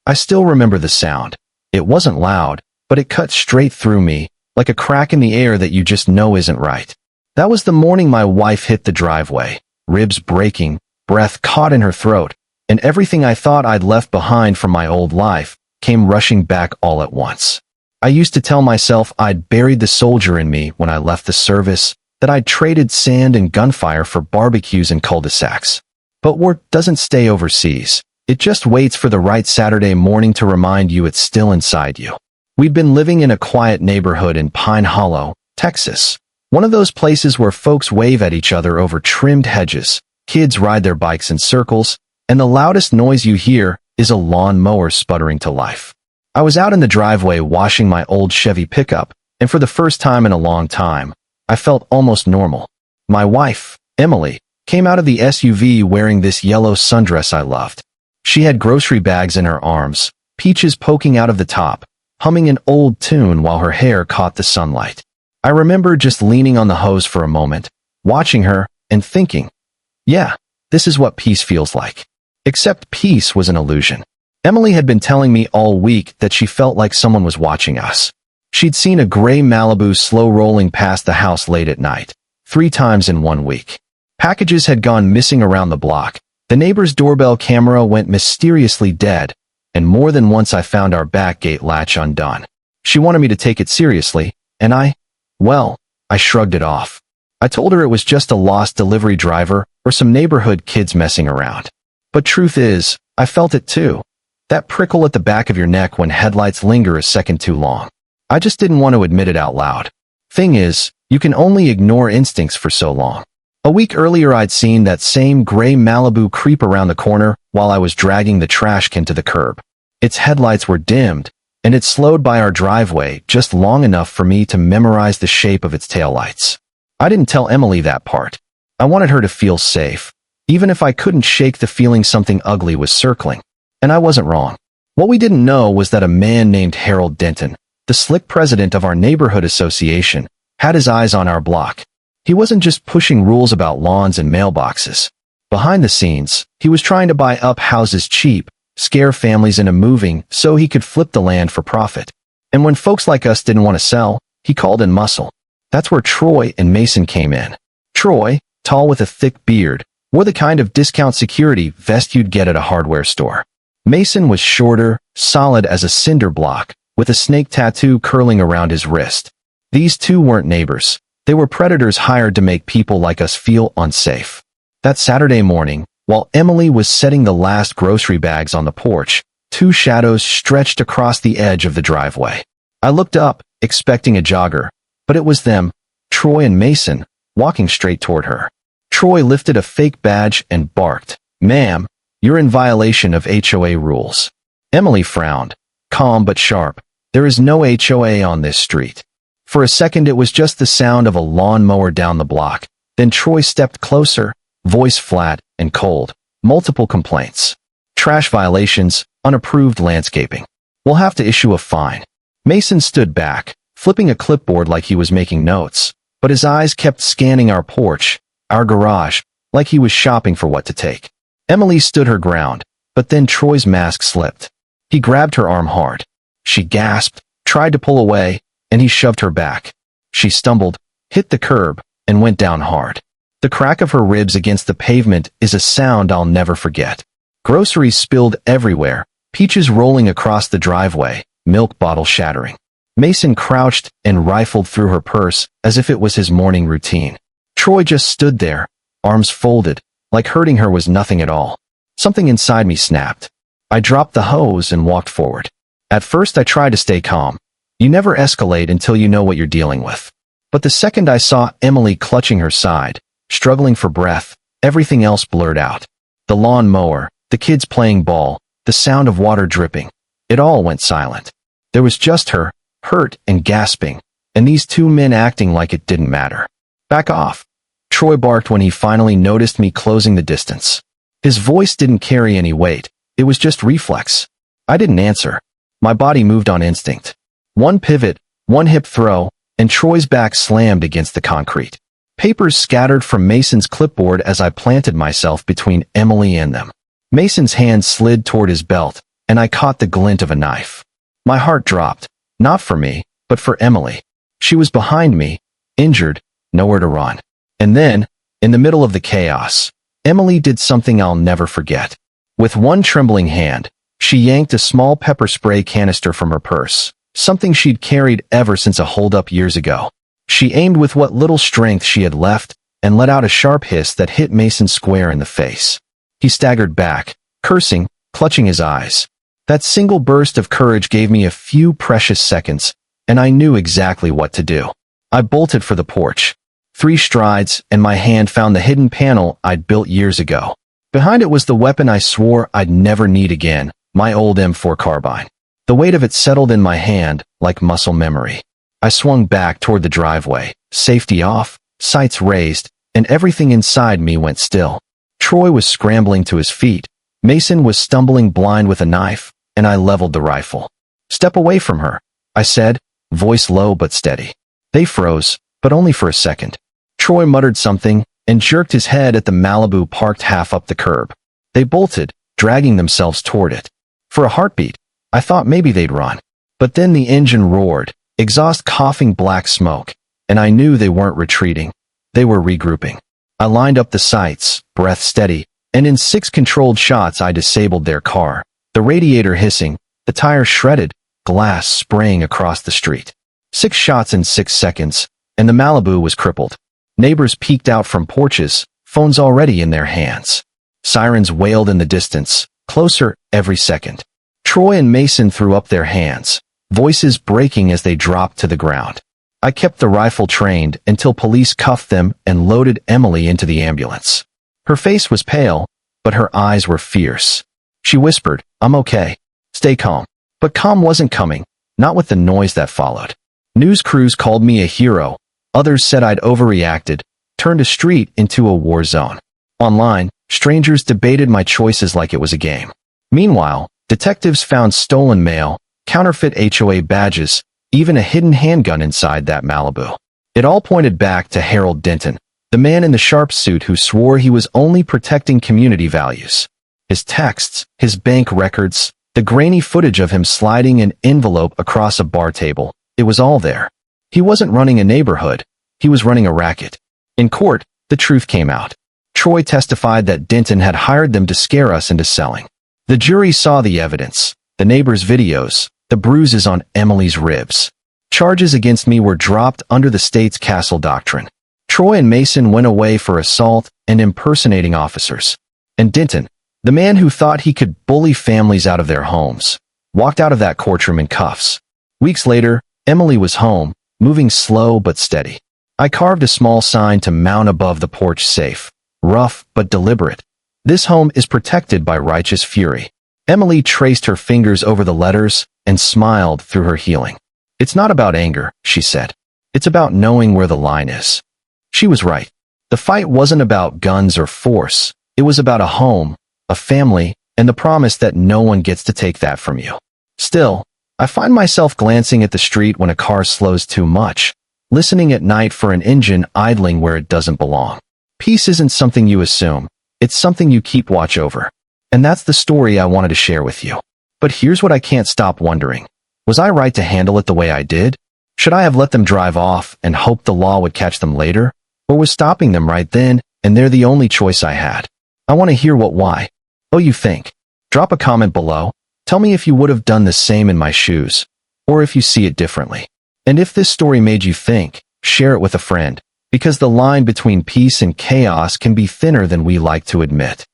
I still remember the sound. It wasn't loud, but it cut straight through me, like a crack in the air that you just know isn't right. That was the morning my wife hit the driveway, ribs breaking, breath caught in her throat, and everything I thought I'd left behind from my old life came rushing back all at once. I used to tell myself I'd buried the soldier in me when I left the service, that I'd traded sand and gunfire for barbecues and cul-de-sacs. But war doesn't stay overseas. It just waits for the right Saturday morning to remind you it's still inside you. We'd been living in a quiet neighborhood in Pine Hollow, Texas. One of those places where folks wave at each other over trimmed hedges, kids ride their bikes in circles, and the loudest noise you hear is a lawn mower sputtering to life. I was out in the driveway washing my old Chevy pickup, and for the first time in a long time, I felt almost normal. My wife, Emily, came out of the SUV wearing this yellow sundress I loved. She had grocery bags in her arms, peaches poking out of the top, humming an old tune while her hair caught the sunlight. I remember just leaning on the hose for a moment, watching her, and thinking, yeah, this is what peace feels like. Except peace was an illusion. Emily had been telling me all week that she felt like someone was watching us. She'd seen a gray Malibu slow rolling past the house late at night, 3 times in 1 week. Packages had gone missing around the block. The neighbor's doorbell camera went mysteriously dead, and more than once I found our back gate latch undone. She wanted me to take it seriously, and I shrugged it off. I told her it was just a lost delivery driver or some neighborhood kids messing around. But truth is, I felt it too. That prickle at the back of your neck when headlights linger a second too long. I just didn't want to admit it out loud. Thing is, you can only ignore instincts for so long. A week earlier I'd seen that same gray Malibu creep around the corner while I was dragging the trash can to the curb. Its headlights were dimmed, and it slowed by our driveway just long enough for me to memorize the shape of its taillights. I didn't tell Emily that part. I wanted her to feel safe, even if I couldn't shake the feeling something ugly was circling. And I wasn't wrong. What we didn't know was that a man named Harold Denton, the slick president of our neighborhood association, had his eyes on our block. He wasn't just pushing rules about lawns and mailboxes. Behind the scenes, he was trying to buy up houses cheap, scare families into moving so he could flip the land for profit. And when folks like us didn't want to sell, he called in muscle. That's where Troy and Mason came in. Troy, tall with a thick beard, wore the kind of discount security vest you'd get at a hardware store. Mason was shorter, solid as a cinder block, with a snake tattoo curling around his wrist. These two weren't neighbors. They were predators hired to make people like us feel unsafe. That Saturday morning, while Emily was setting the last grocery bags on the porch, 2 shadows stretched across the edge of the driveway. I looked up, expecting a jogger, but it was them, Troy and Mason, walking straight toward her. Troy lifted a fake badge and barked, "Ma'am, you're in violation of HOA rules." Emily frowned, calm but sharp. "There is no HOA on this street." For a second it was just the sound of a lawnmower down the block. Then Troy stepped closer, voice flat and cold. "Multiple complaints. Trash violations, unapproved landscaping. We'll have to issue a fine." Mason stood back, flipping a clipboard like he was making notes, but his eyes kept scanning our porch, our garage, like he was shopping for what to take. Emily stood her ground, but then Troy's mask slipped. He grabbed her arm hard. She gasped, tried to pull away, and he shoved her back. She stumbled, hit the curb, and went down hard. The crack of her ribs against the pavement is a sound I'll never forget. Groceries spilled everywhere, peaches rolling across the driveway, milk bottle shattering. Mason crouched and rifled through her purse as if it was his morning routine. Troy just stood there, arms folded, like hurting her was nothing at all. Something inside me snapped. I dropped the hose and walked forward. At first I tried to stay calm. You never escalate until you know what you're dealing with. But the second I saw Emily clutching her side, struggling for breath, everything else blurred out. The lawn mower, the kids playing ball, the sound of water dripping. It all went silent. There was just her, hurt and gasping, and these 2 men acting like it didn't matter. "Back off," Troy barked when he finally noticed me closing the distance. His voice didn't carry any weight. It was just reflex. I didn't answer. My body moved on instinct. One pivot, one hip throw, and Troy's back slammed against the concrete. Papers scattered from Mason's clipboard as I planted myself between Emily and them. Mason's hand slid toward his belt, and I caught the glint of a knife. My heart dropped, not for me, but for Emily. She was behind me, injured, nowhere to run. And then, in the middle of the chaos, Emily did something I'll never forget. With one trembling hand, she yanked a small pepper spray canister from her purse, something she'd carried ever since a holdup years ago. She aimed with what little strength she had left and let out a sharp hiss that hit Mason square in the face. He staggered back, cursing, clutching his eyes. That single burst of courage gave me a few precious seconds, and I knew exactly what to do. I bolted for the porch. 3 strides, and my hand found the hidden panel I'd built years ago. Behind it was the weapon I swore I'd never need again, my old M4 carbine. The weight of it settled in my hand like muscle memory. I swung back toward the driveway, safety off, sights raised, and everything inside me went still. Troy was scrambling to his feet. Mason was stumbling blind with a knife, and I leveled the rifle. "Step away from her," I said, voice low but steady. They froze, but only for a second. Troy muttered something and jerked his head at the Malibu parked half up the curb. They bolted, dragging themselves toward it. For a heartbeat, I thought maybe they'd run. But then the engine roared, exhaust coughing black smoke, and I knew they weren't retreating. They were regrouping. I lined up the sights, breath steady, and in 6 controlled shots I disabled their car, the radiator hissing, the tires shredded, glass spraying across the street. 6 shots in 6 seconds, and the Malibu was crippled. Neighbors peeked out from porches, phones already in their hands. Sirens wailed in the distance, closer every second. Troy and Mason threw up their hands, voices breaking as they dropped to the ground. I kept the rifle trained until police cuffed them and loaded Emily into the ambulance. Her face was pale, but her eyes were fierce. She whispered, "I'm okay. Stay calm." But calm wasn't coming, not with the noise that followed. News crews called me a hero. Others said I'd overreacted, turned a street into a war zone. Online, strangers debated my choices like it was a game. Meanwhile, detectives found stolen mail, counterfeit HOA badges, even a hidden handgun inside that Malibu. It all pointed back to Harold Denton, the man in the sharp suit who swore he was only protecting community values. His texts, his bank records, the grainy footage of him sliding an envelope across a bar table, it was all there. He wasn't running a neighborhood, he was running a racket. In court, the truth came out. Troy testified that Denton had hired them to scare us into selling. The jury saw the evidence, the neighbors' videos, the bruises on Emily's ribs. Charges against me were dropped under the state's castle doctrine. Troy and Mason went away for assault and impersonating officers. And Denton, the man who thought he could bully families out of their homes, walked out of that courtroom in cuffs. Weeks later, Emily was home, moving slow but steady. I carved a small sign to mount above the porch safe, rough but deliberate. "This home is protected by righteous fury." Emily traced her fingers over the letters and smiled through her healing. "It's not about anger," she said. "It's about knowing where the line is." She was right. The fight wasn't about guns or force. It was about a home, a family, and the promise that no one gets to take that from you. Still, I find myself glancing at the street when a car slows too much, listening at night for an engine idling where it doesn't belong. Peace isn't something you assume. It's something you keep watch over. And that's the story I wanted to share with you. But here's what I can't stop wondering. Was I right to handle it the way I did? Should I have let them drive off and hoped the law would catch them later? Or was stopping them right then, and they're the only choice I had? I want to hear why you think. Drop a comment below. Tell me if you would have done the same in my shoes, or if you see it differently. And if this story made you think, share it with a friend, because the line between peace and chaos can be thinner than we like to admit.